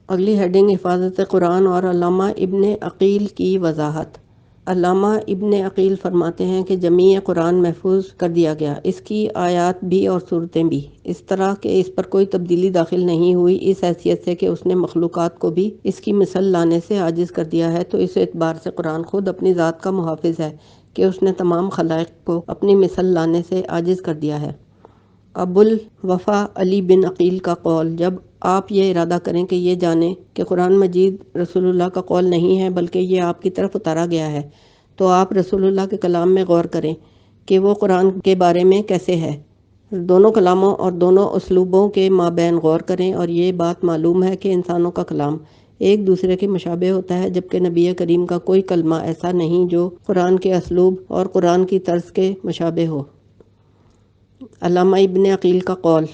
اگلی ہیڈنگ حفاظت قرآن اور علامہ ابن عقیل کی وضاحت۔ علامہ ابن عقیل فرماتے ہیں کہ جمیع قرآن محفوظ کر دیا گیا، اس کی آیات بھی اور صورتیں بھی، اس طرح کہ اس پر کوئی تبدیلی داخل نہیں ہوئی، اس حیثیت سے کہ اس نے مخلوقات کو بھی اس کی مثل لانے سے عاجز کر دیا ہے، تو اس اعتبار سے قرآن خود اپنی ذات کا محافظ ہے کہ اس نے تمام خلائق کو اپنی مثل لانے سے عاجز کر دیا ہے۔ ابو الوفا علی بن عقیل کا قول: جب آپ یہ ارادہ کریں کہ یہ جانیں کہ قرآن مجید رسول اللہ کا قول نہیں ہے بلکہ یہ آپ کی طرف اتارا گیا ہے، تو آپ رسول اللہ کے کلام میں غور کریں کہ وہ قرآن کے بارے میں کیسے ہے۔ دونوں کلاموں اور دونوں اسلوبوں کے مابین غور کریں، اور یہ بات معلوم ہے کہ انسانوں کا کلام ایک دوسرے کے مشابہ ہوتا ہے، جبکہ نبی کریم کا کوئی کلمہ ایسا نہیں جو قرآن کے اسلوب اور قرآن کی طرز کے مشابہ ہو۔ علامہ ابن عقیل کا قول: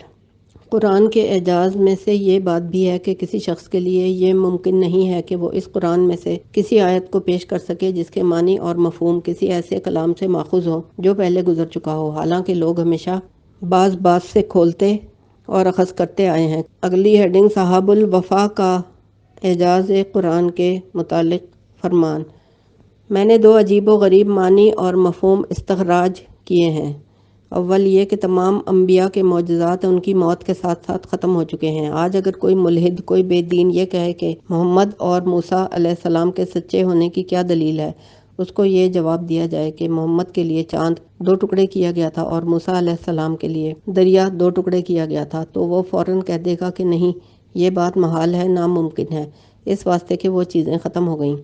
قرآن کے اعجاز میں سے یہ بات بھی ہے کہ کسی شخص کے لیے یہ ممکن نہیں ہے کہ وہ اس قرآن میں سے کسی آیت کو پیش کر سکے جس کے معنی اور مفہوم کسی ایسے کلام سے ماخوذ ہو جو پہلے گزر چکا ہو، حالانکہ لوگ ہمیشہ بعض بات سے کھولتے اور اخذ کرتے آئے ہیں۔ اگلی ہیڈنگ صاحب الوفا کا اعجاز قرآن کے متعلق فرمان: میں نے دو عجیب و غریب معنی اور مفہوم استخراج کیے ہیں۔ اول یہ کہ تمام انبیاء کے معجزات ان کی موت کے ساتھ ساتھ ختم ہو چکے ہیں۔ آج اگر کوئی ملحد، کوئی بے دین یہ کہے کہ محمد اور موسیٰ علیہ السلام کے سچے ہونے کی کیا دلیل ہے، اس کو یہ جواب دیا جائے کہ محمد کے لیے چاند 2 ٹکڑے کیا گیا تھا اور موسیٰ علیہ السلام کے لیے دریا 2 ٹکڑے کیا گیا تھا، تو وہ فوراً کہہ دے گا کہ نہیں، یہ بات محال ہے، ناممکن ہے، اس واسطے کہ وہ چیزیں ختم ہو گئیں۔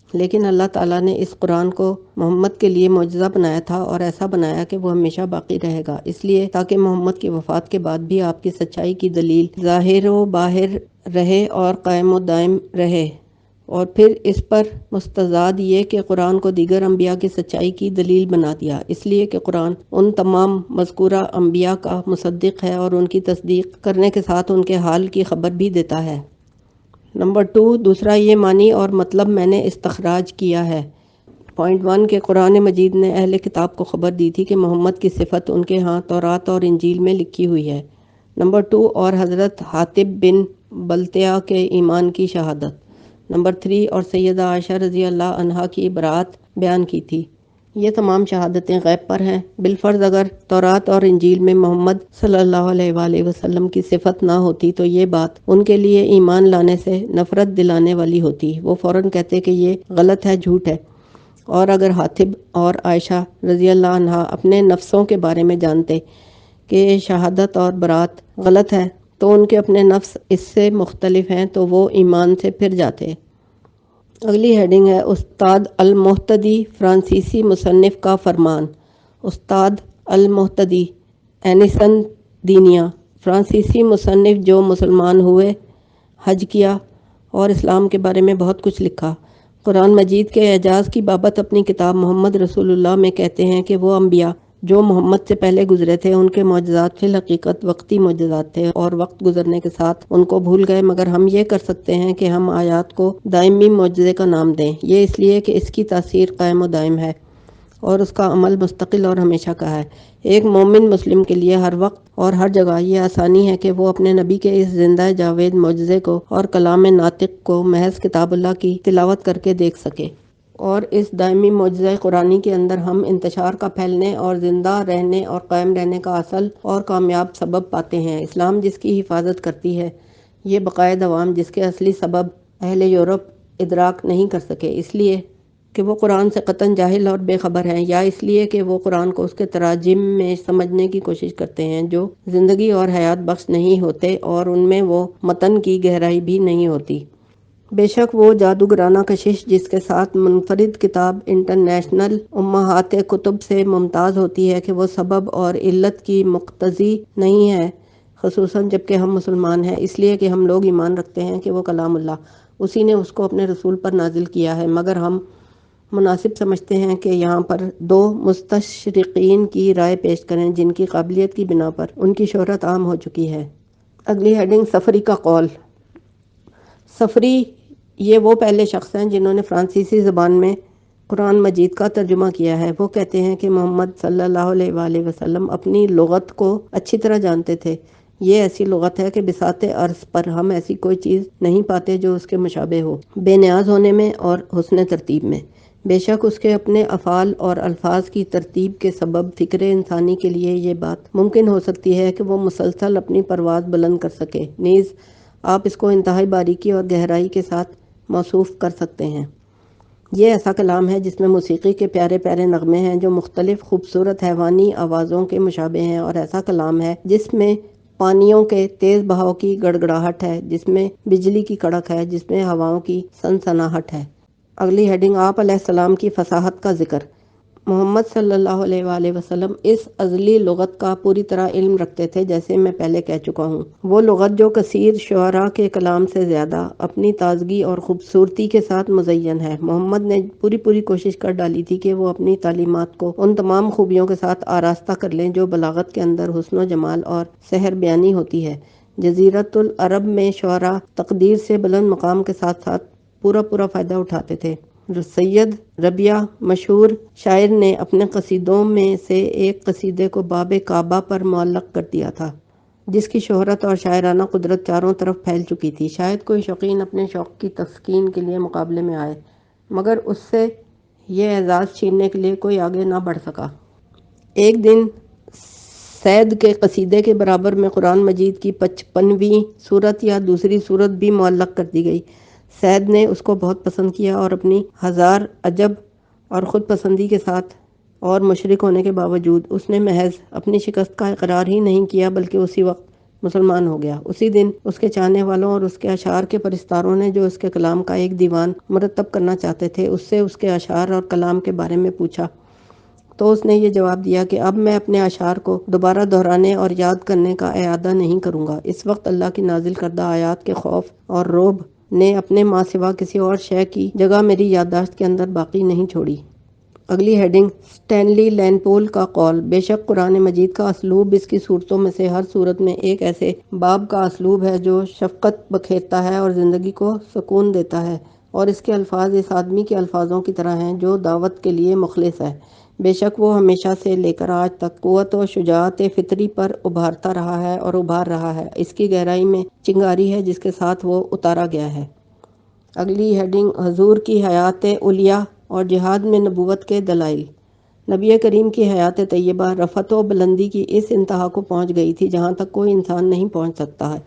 لیکن اللہ تعالیٰ نے اس قرآن کو محمد کے لیے معجزہ بنایا تھا، اور ایسا بنایا کہ وہ ہمیشہ باقی رہے گا، اس لیے تاکہ محمد کی وفات کے بعد بھی آپ کی سچائی کی دلیل ظاہر و باہر رہے اور قائم و دائم رہے۔ اور پھر اس پر مستزاد یہ کہ قرآن کو دیگر انبیاء کی سچائی کی دلیل بنا دیا، اس لیے کہ قرآن ان تمام مذکورہ انبیاء کا مصدق ہے اور ان کی تصدیق کرنے کے ساتھ ان کے حال کی خبر بھی دیتا ہے۔ نمبر 2، دوسرا یہ معنی اور مطلب میں نے استخراج کیا ہے۔ پوائنٹ 1 کہ قرآن مجید نے اہل کتاب کو خبر دی تھی کہ محمد کی صفت ان کے ہاں تورات اور انجیل میں لکھی ہوئی ہے۔ نمبر 2، اور حضرت حاطب بن بلتیہ کے ایمان کی شہادت۔ نمبر 3، اور سیدہ عائشہ رضی اللہ عنہا کی برات بیان کی تھی۔ یہ تمام شہادتیں غیب پر ہیں۔ بالفرض اگر تورات اور انجیل میں محمد صلی اللہ علیہ وآلہ وسلم کی صفت نہ ہوتی تو یہ بات ان کے لیے ایمان لانے سے نفرت دلانے والی ہوتی، وہ فوراً کہتے کہ یہ غلط ہے، جھوٹ ہے۔ اور اگر حاطب اور عائشہ رضی اللہ عنہا اپنے نفسوں کے بارے میں جانتے کہ شہادت اور برات غلط ہے، تو ان کے اپنے نفس اس سے مختلف ہیں، تو وہ ایمان سے پھر جاتے۔ اگلی ہیڈنگ ہے استاد المہتدی فرانسیسی مصنف کا فرمان۔ استاد المہتدی اینیسن دینیا، فرانسیسی مصنف جو مسلمان ہوئے، حج کیا اور اسلام کے بارے میں بہت کچھ لکھا۔ قرآن مجید کے اعجاز کی بابت اپنی کتاب محمد رسول اللہ میں کہتے ہیں کہ وہ انبیاء جو محمد سے پہلے گزرے تھے، ان کے معجزات فی الحقیقت وقتی معجزات تھے اور وقت گزرنے کے ساتھ ان کو بھول گئے، مگر ہم یہ کر سکتے ہیں کہ ہم آیات کو دائمی معجزے کا نام دیں، یہ اس لیے کہ اس کی تاثیر قائم و دائم ہے اور اس کا عمل مستقل اور ہمیشہ کا ہے۔ ایک مومن مسلم کے لیے ہر وقت اور ہر جگہ یہ آسانی ہے کہ وہ اپنے نبی کے اس زندہ جاوید معجزے کو اور کلام ناطق کو محض کتاب اللہ کی تلاوت کر کے دیکھ سکے، اور اس دائمی معجزہ قرآنی کے اندر ہم انتشار کا پھیلنے اور زندہ رہنے اور قائم رہنے کا اصل اور کامیاب سبب پاتے ہیں۔ اسلام جس کی حفاظت کرتی ہے، یہ بقائے دوام جس کے اصلی سبب اہل یورپ ادراک نہیں کر سکے، اس لیے کہ وہ قرآن سے قطعاً جاہل اور بے خبر ہیں، یا اس لیے کہ وہ قرآن کو اس کے تراجم میں سمجھنے کی کوشش کرتے ہیں جو زندگی اور حیات بخش نہیں ہوتے، اور ان میں وہ متن کی گہرائی بھی نہیں ہوتی۔ بے شک وہ جادوگرانہ کشش جس کے ساتھ منفرد کتاب انٹرنیشنل امہات کتب سے ممتاز ہوتی ہے کہ وہ سبب اور علت کی مقتضی نہیں ہے، خصوصاً جبکہ ہم مسلمان ہیں، اس لیے کہ ہم لوگ ایمان رکھتے ہیں کہ وہ کلام اللہ، اسی نے اس کو اپنے رسول پر نازل کیا ہے، مگر ہم مناسب سمجھتے ہیں کہ یہاں پر 2 مستشرقین کی رائے پیش کریں جن کی قابلیت کی بنا پر ان کی شہرت عام ہو چکی ہے۔ اگلی ہیڈنگ صفری کا قول۔ صفری یہ وہ پہلے شخص ہیں جنہوں نے فرانسیسی زبان میں قرآن مجید کا ترجمہ کیا ہے۔ وہ کہتے ہیں کہ محمد صلی اللہ علیہ وآلہ وسلم اپنی لغت کو اچھی طرح جانتے تھے، یہ ایسی لغت ہے کہ بساط عرض پر ہم ایسی کوئی چیز نہیں پاتے جو اس کے مشابہ ہو، بے نیاز ہونے میں اور حسن ترتیب میں۔ بے شک اس کے اپنے افعال اور الفاظ کی ترتیب کے سبب فکر انسانی کے لیے یہ بات ممکن ہو سکتی ہے کہ وہ مسلسل اپنی پرواز بلند کر سکے، نیز آپ اس کو انتہائی باریکی اور گہرائی کے ساتھ موصوف کر سکتے ہیں۔ یہ ایسا کلام ہے جس میں موسیقی کے پیارے پیارے نغمے ہیں جو مختلف خوبصورت حیوانی آوازوں کے مشابہ ہیں، اور ایسا کلام ہے جس میں پانیوں کے تیز بہاؤ کی گڑگڑاہٹ ہے، جس میں بجلی کی کڑک ہے، جس میں ہواؤں کی سنسناہٹ ہے۔ اگلی ہیڈنگ، آپ علیہ السلام کی فصاحت کا ذکر۔ محمد صلی اللہ علیہ وآلہ وسلم اس ازلی لغت کا پوری طرح علم رکھتے تھے، جیسے میں پہلے کہہ چکا ہوں۔ وہ لغت جو کثیر شعراء کے کلام سے زیادہ اپنی تازگی اور خوبصورتی کے ساتھ مزین ہے۔ محمد نے پوری کوشش کر ڈالی تھی کہ وہ اپنی تعلیمات کو ان تمام خوبیوں کے ساتھ آراستہ کر لیں جو بلاغت کے اندر حسن و جمال اور سحر بیانی ہوتی ہے۔ جزیرۃ العرب میں شعراء تقدیر سے بلند مقام کے ساتھ ساتھ پورا فائدہ اٹھاتے تھے۔ سید ربیہ مشہور شاعر نے اپنے قصیدوں میں سے ایک قصیدے کو باب کعبہ پر معلق کر دیا تھا، جس کی شہرت اور شاعرانہ قدرت چاروں طرف پھیل چکی تھی۔ شاید کوئی شوقین اپنے شوق کی تسکین کے لیے مقابلے میں آئے، مگر اس سے یہ اعزاز چھیننے کے لیے کوئی آگے نہ بڑھ سکا۔ ایک دن سید کے قصیدے کے برابر میں قرآن مجید کی 55ویں سورت یا دوسری سورت بھی معلق کر دی گئی۔ سید نے اس کو بہت پسند کیا اور اپنی ہزار عجب اور خود پسندی کے ساتھ اور مشرک ہونے کے باوجود اس نے محض اپنی شکست کا اقرار ہی نہیں کیا بلکہ اسی وقت مسلمان ہو گیا۔ اسی دن اس کے چاہنے والوں اور اس کے اشعار کے پرستاروں نے جو اس کے کلام کا ایک دیوان مرتب کرنا چاہتے تھے، اس سے اس کے اشعار اور کلام کے بارے میں پوچھا، تو اس نے یہ جواب دیا کہ اب میں اپنے اشعار کو دوبارہ دہرانے اور یاد کرنے کا اعادہ نہیں کروں گا۔ اس وقت اللہ کی نازل کردہ آیات کے خوف اور رعب نے اپنے ماں سوا کسی اور شے کی جگہ میری یادداشت کے اندر باقی نہیں چھوڑی۔ اگلی ہیڈنگ، سٹینلی لینپول کا قول۔ بے شک قرآن مجید کا اسلوب اس کی صورتوں میں سے ہر صورت میں ایک ایسے باب کا اسلوب ہے جو شفقت بکھیرتا ہے اور زندگی کو سکون دیتا ہے، اور اس کے الفاظ اس آدمی کے الفاظوں کی طرح ہیں جو دعوت کے لیے مخلص ہے۔ بے شک وہ ہمیشہ سے لے کر آج تک قوت و شجاعت فطری پر ابھارتا رہا ہے اور ابھار رہا ہے۔ اس کی گہرائی میں چنگاری ہے جس کے ساتھ وہ اتارا گیا ہے۔ اگلی ہیڈنگ، حضور کی حیات علیہ اور جہاد میں نبوت کے دلائل۔ نبی کریم کی حیات طیبہ رفعت و بلندی کی اس انتہا کو پہنچ گئی تھی جہاں تک کوئی انسان نہیں پہنچ سکتا ہے،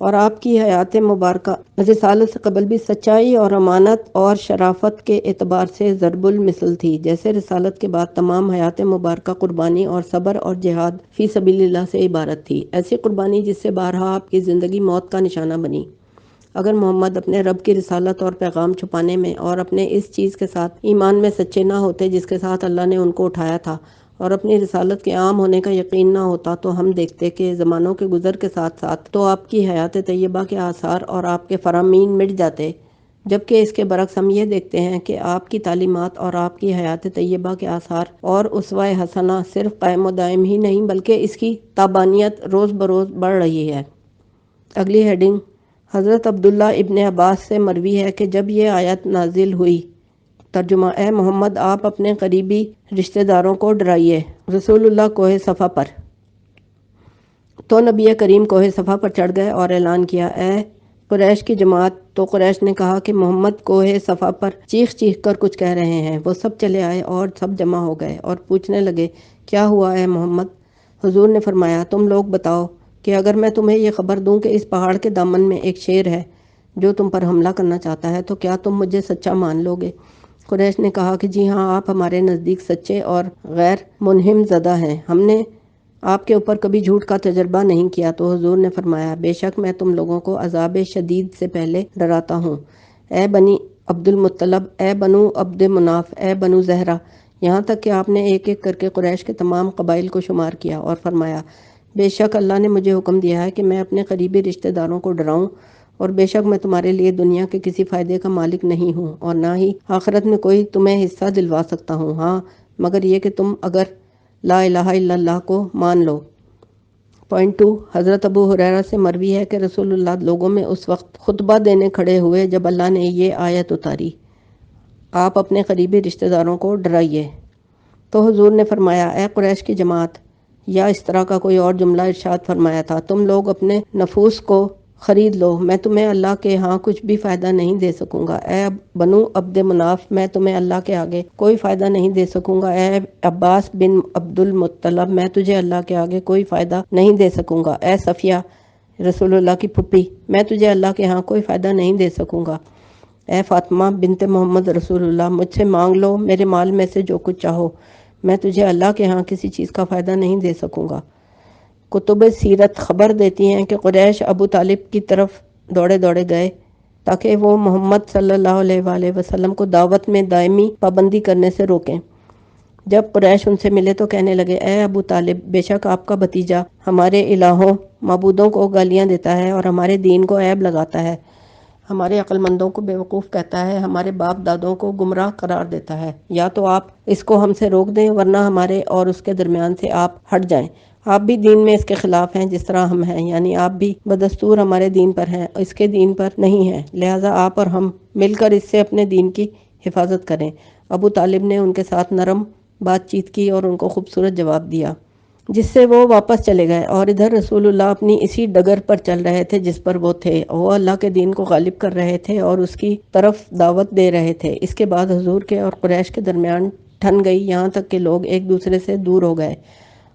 اور آپ کی حیات مبارکہ رسالت سے قبل بھی سچائی اور امانت اور شرافت کے اعتبار سے ضرب المثل تھی، جیسے رسالت کے بعد تمام حیات مبارکہ قربانی اور صبر اور جہاد فی سبیل اللہ سے عبارت تھی، ایسی قربانی جس سے بارہا آپ کی زندگی موت کا نشانہ بنی۔ اگر محمد اپنے رب کی رسالت اور پیغام چھپانے میں اور اپنے اس چیز کے ساتھ ایمان میں سچے نہ ہوتے جس کے ساتھ اللہ نے ان کو اٹھایا تھا، اور اپنی رسالت کے عام ہونے کا یقین نہ ہوتا، تو ہم دیکھتے کہ زمانوں کے گزر کے ساتھ ساتھ تو آپ کی حیات طیبہ کے آثار اور آپ کے فرامین مٹ جاتے، جبکہ اس کے برعکس ہم یہ دیکھتے ہیں کہ آپ کی تعلیمات اور آپ کی حیات طیبہ کے آثار اور اسوہ حسنہ صرف قائم و دائم ہی نہیں بلکہ اس کی تابانیت روز بروز بڑھ رہی ہے۔ اگلی ہیڈنگ، حضرت عبداللہ ابن عباس سے مروی ہے کہ جب یہ آیت نازل ہوئی، ترجمہ، اے محمد آپ اپنے قریبی رشتہ داروں کو ڈرائیے۔ رسول اللہ کوہ صفا پر، تو نبی کریم کوہ صفا پر چڑھ گئے اور اعلان کیا، اے قریش کی جماعت۔ تو قریش نے کہا کہ محمد کوہ صفا پر چیخ کر کچھ کہہ رہے ہیں۔ وہ سب چلے آئے اور سب جمع ہو گئے اور پوچھنے لگے، کیا ہوا اے محمد؟ حضور نے فرمایا، تم لوگ بتاؤ کہ اگر میں تمہیں یہ خبر دوں کہ اس پہاڑ کے دامن میں ایک شیر ہے جو تم پر حملہ کرنا چاہتا ہے تو کیا تم مجھے سچا مان لو گے؟ قریش نے کہا کہ جی ہاں، آپ ہمارے نزدیک سچے اور غیر منہم زدہ ہیں، ہم نے آپ کے اوپر کبھی جھوٹ کا تجربہ نہیں کیا۔ تو حضور نے فرمایا، بے شک میں تم لوگوں کو عذاب شدید سے پہلے ڈراتا ہوں، اے بنی عبد المطلب، اے بنو عبد مناف، اے بنو زہرہ، یہاں تک کہ آپ نے ایک ایک کر کے قریش کے تمام قبائل کو شمار کیا اور فرمایا، بے شک اللہ نے مجھے حکم دیا ہے کہ میں اپنے قریبی رشتہ داروں کو ڈراؤں، اور بے شک میں تمہارے لیے دنیا کے کسی فائدے کا مالک نہیں ہوں اور نہ ہی آخرت میں کوئی تمہیں حصہ دلوا سکتا ہوں، ہاں مگر یہ کہ تم اگر لا الہ الا اللہ کو مان لو۔ پوائنٹ 2، حضرت ابو ہریرہ سے مروی ہے کہ رسول اللہ لوگوں میں اس وقت خطبہ دینے کھڑے ہوئے جب اللہ نے یہ آیت اتاری، آپ اپنے قریبی رشتہ داروں کو ڈرائیے۔ تو حضور نے فرمایا، اے قریش کی جماعت، یا اس طرح کا کوئی اور جملہ ارشاد فرمایا تھا، تم لوگ اپنے نفوس کو خرید لو، میں تمہیں اللہ کے ہاں کچھ بھی فائدہ نہیں دے سکوں گا۔ اے بنو عبد مناف، میں تمہیں اللہ کے آگے کوئی فائدہ نہیں دے سکوں گا۔ اے عباس بن عبد المطلب، میں تجھے اللہ کے آگے کوئی فائدہ نہیں دے سکوں گا۔ اے صفیہ، رسول اللہ کی پھپھی، میں تجھے اللہ کے ہاں کوئی فائدہ نہیں دے سکوں گا۔ اے فاطمہ بنت محمد رسول اللہ، مجھ سے مانگ لو میرے مال میں سے جو کچھ چاہو، میں تجھے اللہ کے ہاں کسی چیز کا فائدہ نہیں دے سکوں گا۔ کتب سیرت خبر دیتی ہیں کہ قریش ابو طالب کی طرف دوڑے دوڑے گئے تاکہ وہ محمد صلی اللہ علیہ وآلہ وسلم کو دعوت میں دائمی پابندی کرنے سے روکیں۔ جب قریش ان سے ملے تو کہنے لگے، اے ابو طالب، بے شک آپ کا بھتیجا ہمارے الہوں معبودوں کو گالیاں دیتا ہے اور ہمارے دین کو عیب لگاتا ہے، ہمارے عقل مندوں کو بیوقوف کہتا ہے، ہمارے باپ دادوں کو گمراہ قرار دیتا ہے۔ یا تو آپ اس کو ہم سے روک دیں ورنہ ہمارے اور اس کے درمیان سے آپ ہٹ جائیں۔ آپ بھی دین میں اس کے خلاف ہیں جس طرح ہم ہیں، یعنی آپ بھی بدستور ہمارے دین پر ہیں، اس کے دین پر نہیں ہیں، لہٰذا آپ اور ہم مل کر اس سے اپنے دین کی حفاظت کریں۔ ابو طالب نے ان کے ساتھ نرم بات چیت کی اور ان کو خوبصورت جواب دیا، جس سے وہ واپس چلے گئے، اور ادھر رسول اللہ اپنی اسی ڈگر پر چل رہے تھے جس پر وہ تھے۔ وہ اللہ کے دین کو غالب کر رہے تھے اور اس کی طرف دعوت دے رہے تھے۔ اس کے بعد حضور کے اور قریش کے درمیان ٹھن گئی، یہاں تک کہ لوگ ایک دوسرے سے دور ہو گئے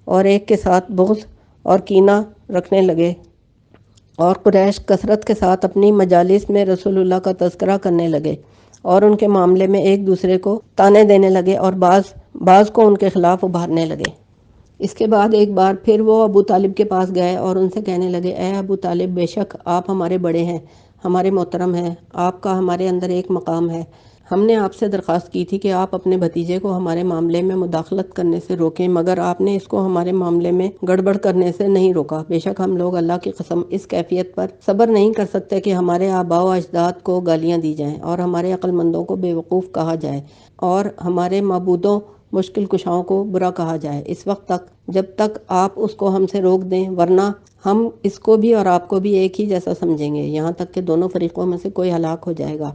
اور ایک کے ساتھ بغض اور کینہ رکھنے لگے، اور قریش کثرت کے ساتھ اپنی مجالس میں رسول اللہ کا تذکرہ کرنے لگے اور ان کے معاملے میں ایک دوسرے کو طعنے دینے لگے اور بعض کو ان کے خلاف ابھارنے لگے۔ اس کے بعد ایک بار پھر وہ ابو طالب کے پاس گئے اور ان سے کہنے لگے، اے ابو طالب، بے شک آپ ہمارے بڑے ہیں، ہمارے محترم ہیں، آپ کا ہمارے اندر ایک مقام ہے۔ ہم نے آپ سے درخواست کی تھی کہ آپ اپنے بھتیجے کو ہمارے معاملے میں مداخلت کرنے سے روکیں، مگر آپ نے اس کو ہمارے معاملے میں گڑبڑ کرنے سے نہیں روکا۔ بے شک ہم لوگ اللہ کی قسم اس کیفیت پر صبر نہیں کر سکتے کہ ہمارے آباء و اجداد کو گالیاں دی جائیں اور ہمارے عقل مندوں کو بیوقوف کہا جائے اور ہمارے معبودوں مشکل کشاؤں کو برا کہا جائے، اس وقت تک جب تک آپ اس کو ہم سے روک دیں، ورنہ ہم اس کو بھی اور آپ کو بھی ایک ہی جیسا سمجھیں گے، یہاں تک کہ دونوں فریقوں میں سے کوئی ہلاک ہو جائے گا۔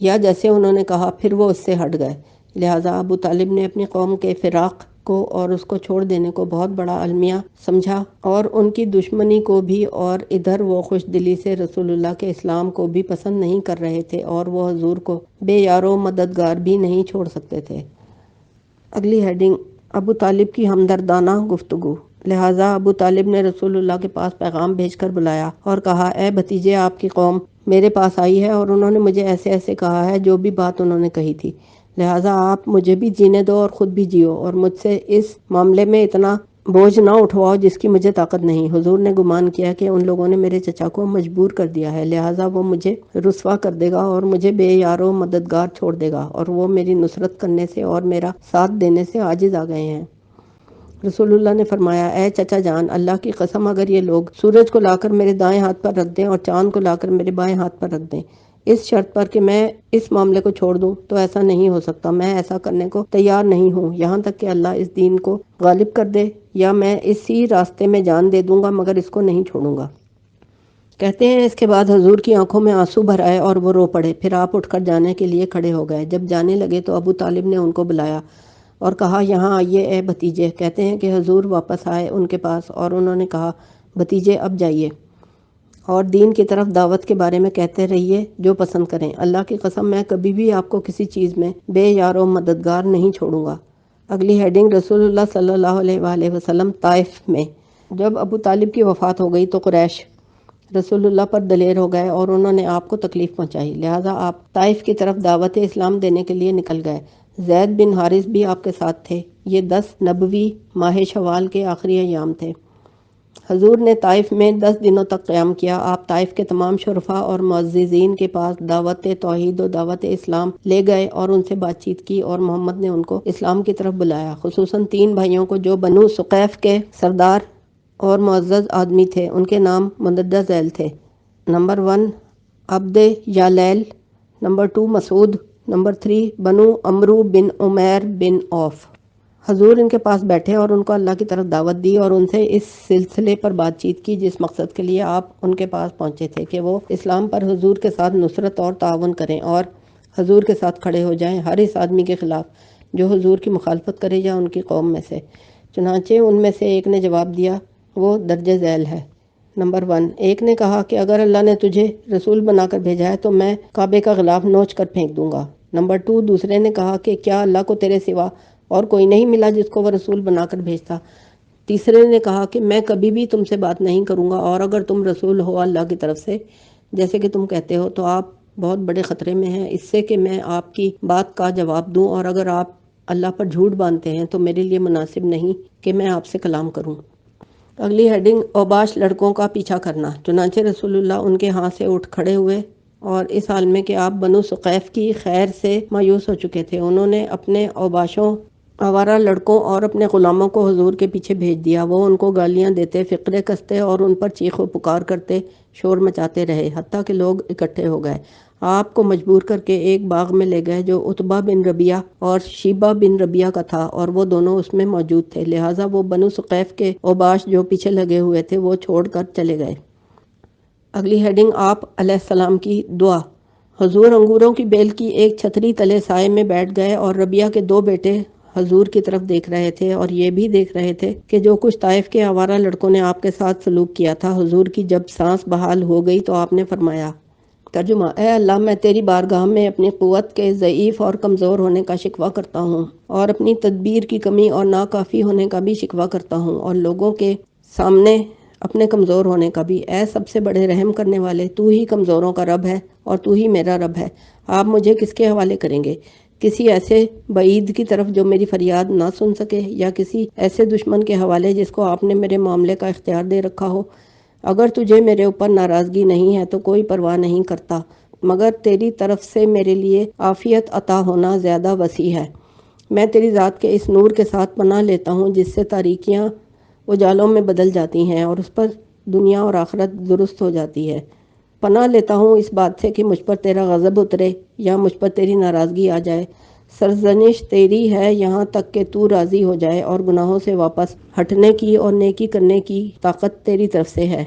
یا جیسے انہوں نے کہا، پھر وہ اس سے ہٹ گئے۔ لہٰذا ابو طالب نے اپنی قوم کے فراق کو اور اس کو چھوڑ دینے کو بہت بڑا المیہ سمجھا اور ان کی دشمنی کو بھی، اور ادھر وہ خوش دلی سے رسول اللہ کے اسلام کو بھی پسند نہیں کر رہے تھے اور وہ حضور کو بے یار و مددگار بھی نہیں چھوڑ سکتے تھے۔ اگلی ہیڈنگ، ابو طالب کی ہمدردانہ گفتگو۔ لہٰذا ابو طالب نے رسول اللہ کے پاس پیغام بھیج کر بلایا اور کہا، اے بھتیجے، آپ کی قوم میرے پاس آئی ہے اور انہوں نے مجھے ایسے ایسے کہا ہے جو بھی بات انہوں نے کہی تھی، لہٰذا آپ مجھے بھی جینے دو اور خود بھی جیو اور مجھ سے اس معاملے میں اتنا بوجھ نہ اٹھواؤ جس کی مجھے طاقت نہیں۔ حضور نے گمان کیا کہ ان لوگوں نے میرے چچا کو مجبور کر دیا ہے، لہٰذا وہ مجھے رسوا کر دے گا اور مجھے بے یار و مددگار چھوڑ دے گا، اور وہ میری نصرت کرنے سے اور میرا ساتھ دینے سے عاجز آ گئے ہیں۔ رسول اللہ نے فرمایا، اے چچا جان، اللہ کی قسم اگر یہ لوگ سورج کو لا کر میرے دائیں ہاتھ پر رکھ دیں اور چاند کو لا کر میرے بائیں ہاتھ پر رکھ دیں، اس شرط پر کہ میں اس معاملے کو چھوڑ دوں، تو ایسا نہیں ہو سکتا، میں ایسا کرنے کو تیار نہیں ہوں یہاں تک کہ اللہ اس دین کو غالب کر دے، یا میں اسی راستے میں جان دے دوں گا مگر اس کو نہیں چھوڑوں گا۔ کہتے ہیں اس کے بعد حضور کی آنکھوں میں آنسو بھر آئے اور وہ رو پڑے، پھر آپ اٹھ کر جانے کے لیے کھڑے ہو گئے۔ جب جانے لگے تو ابو طالب نے ان کو بلایا اور کہا، یہاں آئیے اے بھتیجے۔ کہتے ہیں کہ حضور واپس آئے ان کے پاس اور انہوں نے کہا، بھتیجے اب جائیے اور دین کی طرف دعوت کے بارے میں کہتے رہیے جو پسند کریں، اللہ کی قسم میں کبھی بھی آپ کو کسی چیز میں بے یار و مددگار نہیں چھوڑوں گا۔ اگلی ہیڈنگ، رسول اللہ صلی اللہ علیہ وآلہ وسلم طائف میں۔ جب ابو طالب کی وفات ہو گئی تو قریش رسول اللہ پر دلیر ہو گئے اور انہوں نے آپ کو تکلیف پہنچائی، لہٰذا آپ طائف کی طرف دعوت اسلام دینے کے لیے نکل گئے۔ زید بن حارث بھی آپ کے ساتھ تھے۔ یہ 10 نبوی ماہ شوال کے آخری ایام تھے۔ حضور نے طائف میں 10 دنوں تک قیام کیا۔ آپ طائف کے تمام شرفاء اور معززین کے پاس دعوت توحید و دعوت اسلام لے گئے اور ان سے بات چیت کی، اور محمد نے ان کو اسلام کی طرف بلایا، خصوصاً 3 بھائیوں کو جو بنو ثقیف کے سردار اور معزز آدمی تھے۔ ان کے نام مندرجہ ذیل تھے: نمبر 1 عبد یالیل، نمبر 2 مسعود، نمبر 3 بنو عمرو بن عمیر بن عوف۔ حضور ان کے پاس بیٹھے اور ان کو اللہ کی طرف دعوت دی اور ان سے اس سلسلے پر بات چیت کی جس مقصد کے لیے آپ ان کے پاس پہنچے تھے، کہ وہ اسلام پر حضور کے ساتھ نصرت اور تعاون کریں اور حضور کے ساتھ کھڑے ہو جائیں ہر اس آدمی کے خلاف جو حضور کی مخالفت کرے یا ان کی قوم میں سے۔ چنانچہ ان میں سے ایک نے جواب دیا، وہ درج ذیل ہے۔ نمبر 1، ایک نے کہا کہ اگر اللہ نے تجھے رسول بنا کر بھیجا ہے تو میں کعبے کا غلاف نوچ کر پھینک دوں گا۔ نمبر 2، دوسرے نے کہا کہ کیا اللہ کو تیرے سوا اور کوئی نہیں ملا جس کو وہ رسول بنا کر بھیجتا؟ تیسرے نے کہا کہ میں کبھی بھی تم سے بات نہیں کروں گا، اور اگر تم رسول ہو اللہ کی طرف سے جیسے کہ تم کہتے ہو تو آپ بہت بڑے خطرے میں ہیں اس سے کہ میں آپ کی بات کا جواب دوں، اور اگر آپ اللہ پر جھوٹ باندھتے ہیں تو میرے لیے مناسب نہیں کہ میں آپ سے کلام کروں۔ اگلی ہیڈنگ، اوباش لڑکوں کا پیچھا کرنا۔ چنانچہ رسول اللہ ان کے ہاں سے اٹھ کھڑے ہوئے اور اس حال میں کہ آپ بنو ثقیف کی خیر سے مایوس ہو چکے تھے، انہوں نے اپنے اوباشوں، آوارہ لڑکوں اور اپنے غلاموں کو حضور کے پیچھے بھیج دیا۔ وہ ان کو گالیاں دیتے، فقرے کستے اور ان پر چیخ و پکار کرتے، شور مچاتے رہے، حتیٰ کہ لوگ اکٹھے ہو گئے۔ آپ کو مجبور کر کے ایک باغ میں لے گئے جو عتبہ بن ربیعہ اور شیبہ بن ربیعہ کا تھا، اور وہ دونوں اس میں موجود تھے، لہٰذا وہ بنو ثقیف کے اوباش جو پیچھے لگے ہوئے تھے وہ چھوڑ کر چلے گئے۔ اگلی ہیڈنگ، آپ علیہ السلام کی دعا۔ حضور انگوروں کی بیل کی ایک چھتری تلے سائے میں بیٹھ گئے اور ربیعہ کے 2 بیٹے حضور کی طرف دیکھ رہے تھے اور یہ بھی دیکھ رہے تھے کہ جو کچھ طائف کے آوارہ لڑکوں نے آپ کے ساتھ سلوک کیا تھا۔ حضور کی جب سانس بحال ہو گئی تو آپ نے فرمایا، ترجمہ، اے اللہ، میں تیری بارگاہ میں اپنی قوت کے ضعیف اور کمزور ہونے کا شکوہ کرتا ہوں، اور اپنی تدبیر کی کمی اور ناکافی ہونے کا بھی شکوہ کرتا ہوں، اور لوگوں کے سامنے اپنے کمزور ہونے کا بھی۔ اے سب سے بڑے رحم کرنے والے، تو ہی کمزوروں کا رب ہے اور تو ہی میرا رب ہے۔ آپ مجھے کس کے حوالے کریں گے؟ کسی ایسے بعید کی طرف جو میری فریاد نہ سن سکے، یا کسی ایسے دشمن کے حوالے جس کو آپ نے میرے معاملے کا اختیار دے رکھا ہو؟ اگر تجھے میرے اوپر ناراضگی نہیں ہے تو کوئی پرواہ نہیں کرتا، مگر تیری طرف سے میرے لیے عافیت عطا ہونا زیادہ وسیع ہے۔ میں تیری ذات کے اس نور کے ساتھ پناہ لیتا ہوں جس سے تاریکیاں اجالوں میں بدل جاتی ہیں اور اس پر دنیا اور آخرت درست ہو جاتی ہے۔ پناہ لیتا ہوں اس بات سے کہ مجھ پر تیرا غضب اترے یا مجھ پر تیری ناراضگی آ جائے۔ سرزنش تیری ہے یہاں تک کہ تو راضی ہو جائے، اور گناہوں سے واپس ہٹنے کی اور نیکی کرنے کی طاقت تیری طرف سے ہے۔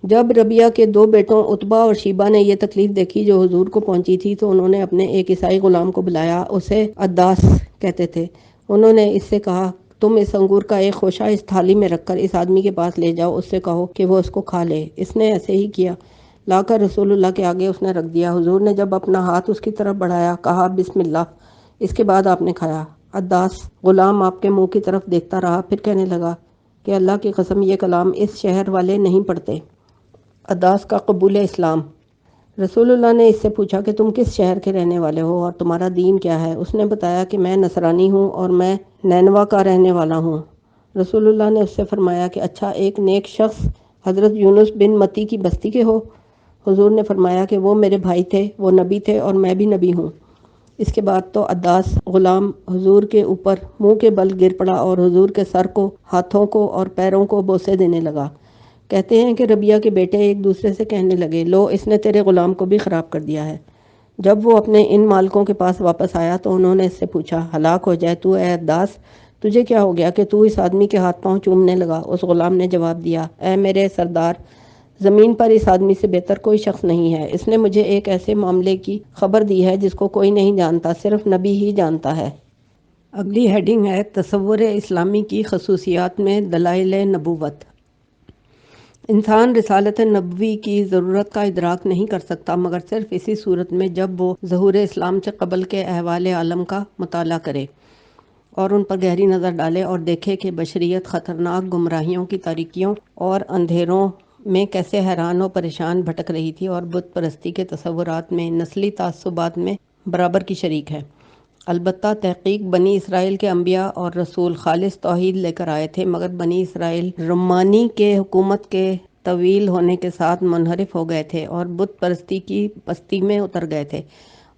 جب ربیعہ کے 2 بیٹوں عتبہ اور شیبہ نے یہ تکلیف دیکھی جو حضور کو پہنچی تھی تو انہوں نے اپنے ایک عیسائی غلام کو بلایا، اسے عداس کہتے تھے۔ انہوں نے اس سے کہا، تم اس انگور کا ایک خوشہ اس تھالی میں رکھ کر اس آدمی کے پاس لے جاؤ، اس سے کہو کہ وہ اس کو کھا لے۔ اس نے ایسے ہی کیا، لا کر رسول اللہ کے آگے اس نے رکھ دیا۔ حضور نے جب اپنا ہاتھ اس کی طرف بڑھایا، کہا بسم اللہ، اس کے بعد آپ نے کھایا۔ عداس غلام آپ کے منہ کی طرف دیکھتا رہا، پھر کہنے لگا کہ اللہ کی قسم یہ کلام اس شہر والے نہیں پڑھتے۔ عداس کا قبول اسلام۔ رسول اللہ نے اس سے پوچھا کہ تم کس شہر کے رہنے والے ہو اور تمہارا دین کیا ہے؟ اس نے بتایا کہ میں نصرانی ہوں اور میں نینوا کا رہنے والا ہوں۔ رسول اللہ نے اس سے فرمایا کہ اچھا، ایک نیک شخص حضرت یونس بن متی کی بستی کے ہو؟ حضور نے فرمایا کہ وہ میرے بھائی تھے، وہ نبی تھے اور میں بھی نبی ہوں۔ اس کے بعد تو عداس غلام حضور کے اوپر منہ کے بل گر پڑا اور حضور کے سر کو، ہاتھوں کو اور پیروں کو بوسے دینے لگا۔ کہتے ہیں کہ ربیعہ کے بیٹے ایک دوسرے سے کہنے لگے، لو، اس نے تیرے غلام کو بھی خراب کر دیا ہے۔ جب وہ اپنے ان مالکوں کے پاس واپس آیا تو انہوں نے اس سے پوچھا، ہلاک ہو جائے تو اے عداس، تجھے کیا ہو گیا کہ تو اس آدمی کے ہاتھ پاؤں چومنے لگا؟ اس غلام نے جواب دیا، اے میرے سردار، زمین پر اس آدمی سے بہتر کوئی شخص نہیں ہے۔ اس نے مجھے ایک ایسے معاملے کی خبر دی ہے جس کو کوئی نہیں جانتا، صرف نبی ہی جانتا ہے۔ اگلی ہیڈنگ ہے، تصور اسلامی کی خصوصیات میں دلائل نبوت۔ انسان رسالت نبوی کی ضرورت کا ادراک نہیں کر سکتا مگر صرف اسی صورت میں جب وہ ظہور اسلام سے قبل کے احوال عالم کا مطالعہ کرے اور ان پر گہری نظر ڈالے اور دیکھے کہ بشریت خطرناک گمراہیوں کی تاریکیوں اور اندھیروں میں کیسے حیران و پریشان بھٹک رہی تھی اور بت پرستی کے تصورات میں، نسلی تعصبات میں برابر کی شریک ہے۔ البتہ تحقیق بنی اسرائیل کے انبیاء اور رسول خالص توحید لے کر آئے تھے، مگر بنی اسرائیل رومانی کے حکومت کے طویل ہونے کے ساتھ منحرف ہو گئے تھے اور بت پرستی کی پستی میں اتر گئے تھے،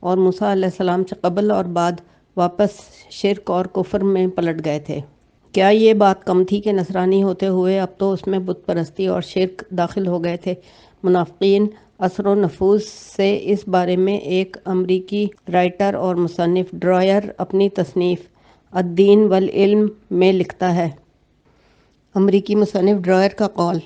اور موسیٰ علیہ السلام سے قبل اور بعد واپس شرک اور کفر میں پلٹ گئے تھے۔ کیا یہ بات کم تھی کہ نصرانی ہوتے ہوئے اب تو اس میں بت پرستی اور شرک داخل ہو گئے تھے؟ منافقین اثر و نفوذ سے اس بارے میں ایک امریکی رائٹر اور مصنف ڈرائر اپنی تصنیف الدین والعلم میں لکھتا ہے۔ امریکی مصنف ڈرائر کا قول،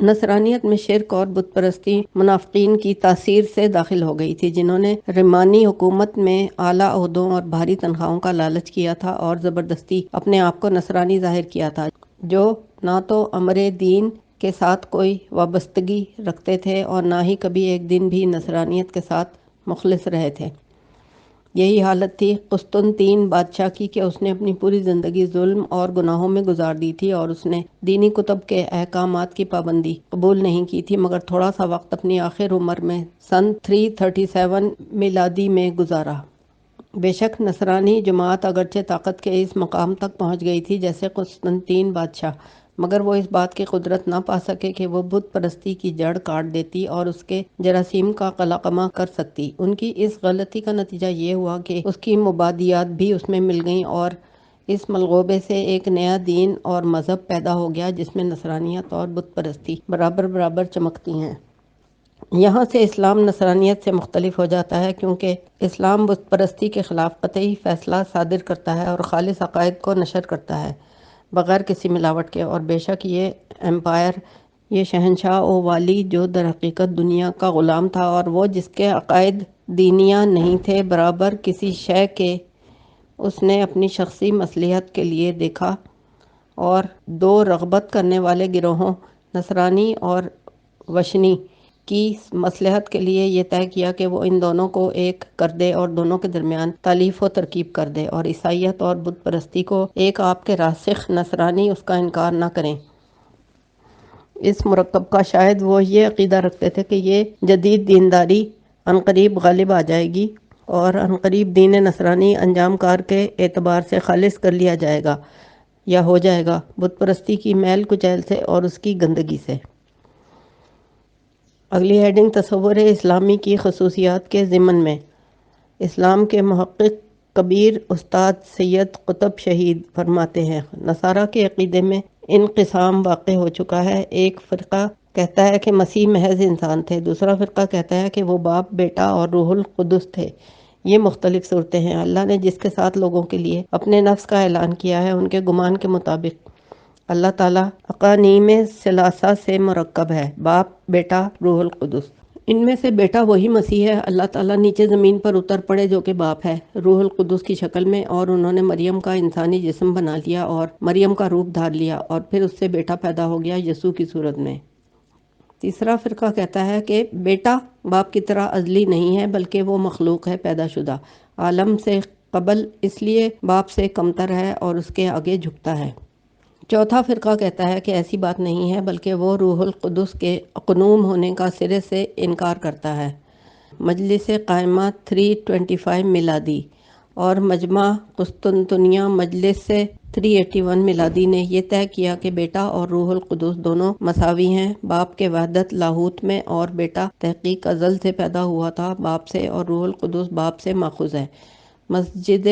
نصرانیت میں شرک اور بت پرستی منافقین کی تاثیر سے داخل ہو گئی تھی، جنہوں نے رومانی حکومت میں اعلیٰ عہدوں اور بھاری تنخواہوں کا لالچ کیا تھا اور زبردستی اپنے آپ کو نصرانی ظاہر کیا تھا، جو نہ تو امر دین کے ساتھ کوئی وابستگی رکھتے تھے اور نہ ہی کبھی ایک دن بھی نصرانیت کے ساتھ مخلص رہے تھے۔ یہی حالت تھی قسطنطین بادشاہ کی کہ اس نے اپنی پوری زندگی ظلم اور گناہوں میں گزار دی تھی اور اس نے دینی کتب کے احکامات کی پابندی قبول نہیں کی تھی، مگر تھوڑا سا وقت اپنی آخر عمر میں سن 337 میلادی میں گزارا۔ بے شک نصرانی جماعت اگرچہ طاقت کے اس مقام تک پہنچ گئی تھی جیسے قسطنطین بادشاہ، مگر وہ اس بات کی قدرت نہ پا سکے کہ وہ بت پرستی کی جڑ کاٹ دیتی اور اس کے جراثیم کا قلقمہ کر سکتی۔ ان کی اس غلطی کا نتیجہ یہ ہوا کہ اس کی مبادیات بھی اس میں مل گئیں اور اس ملغوبے سے ایک نیا دین اور مذہب پیدا ہو گیا جس میں نصرانیت اور بت پرستی برابر برابر چمکتی ہیں۔ یہاں سے اسلام نصرانیت سے مختلف ہو جاتا ہے، کیونکہ اسلام بت پرستی کے خلاف قطعی فیصلہ صادر کرتا ہے اور خالص عقائد کو نشر کرتا ہے بغیر کسی ملاوٹ کے، اور بے شک یہ امپائر، یہ شہنشاہ و والی جو در حقیقت دنیا کا غلام تھا اور وہ جس کے عقائد دینیہ نہیں تھے برابر کسی شے کے، اس نے اپنی شخصی مصلحت کے لیے دیکھا اور دو رغبت کرنے والے گروہوں نصرانی اور وثنی کی مصلحت کے لیے یہ طے کیا کہ وہ ان دونوں کو ایک کر دے اور دونوں کے درمیان تالیف و ترکیب کر دے، اور عیسائیت اور بت پرستی کو ایک آپ کے راسخ نصرانی اس کا انکار نہ کریں۔ اس مرکب کا شاید وہ یہ عقیدہ رکھتے تھے کہ یہ جدید دینداری عنقریب غالب آ جائے گی اور عنقریب دین نصرانی انجام کار کے اعتبار سے خالص کر لیا جائے گا یا ہو جائے گا، بت پرستی کی میل کچیل سے اور اس کی گندگی سے۔ اگلی ہیڈنگ تصور اسلامی کی خصوصیات کے ضمن میں۔ اسلام کے محقق کبیر استاد سید قطب شہید فرماتے ہیں، نصارہ کے عقیدے میں انقسام واقع ہو چکا ہے۔ ایک فرقہ کہتا ہے کہ مسیح محض انسان تھے، دوسرا فرقہ کہتا ہے کہ وہ باپ، بیٹا اور روح القدس تھے۔ یہ مختلف صورتیں ہیں۔ اللہ نے جس کے ساتھ لوگوں کے لیے اپنے نفس کا اعلان کیا ہے، ان کے گمان کے مطابق اللہ تعالیٰ اقانیم ثلاثہ سے مرکب ہے: باپ، بیٹا، روح القدس۔ ان میں سے بیٹا وہی مسیح ہے۔ اللہ تعالیٰ نیچے زمین پر اتر پڑے جو کہ باپ ہے، روح القدس کی شکل میں، اور انہوں نے مریم کا انسانی جسم بنا لیا اور مریم کا روپ دھار لیا، اور پھر اس سے بیٹا پیدا ہو گیا یسوع کی صورت میں۔ تیسرا فرقہ کہتا ہے کہ بیٹا باپ کی طرح ازلی نہیں ہے، بلکہ وہ مخلوق ہے، پیدا شدہ، عالم سے قبل، اس لیے باپ سے کمتر ہے اور اس کے آگے جھکتا ہے۔ چوتھا فرقہ کہتا ہے کہ ایسی بات نہیں ہے، بلکہ وہ روح القدس کے اقنوم ہونے کا سرے سے انکار کرتا ہے۔ مجلس قائمہ 325 میلادی اور مجمع قسطنطنیہ مجلس 381 میلادی نے یہ طے کیا کہ بیٹا اور روح القدس دونوں مساوی ہیں۔ باپ کے وحدت لاہوت میں اور بیٹا تحقیق ازل سے پیدا ہوا تھا باپ سے، اور روح القدس باپ سے ماخوذ ہے۔ مسجد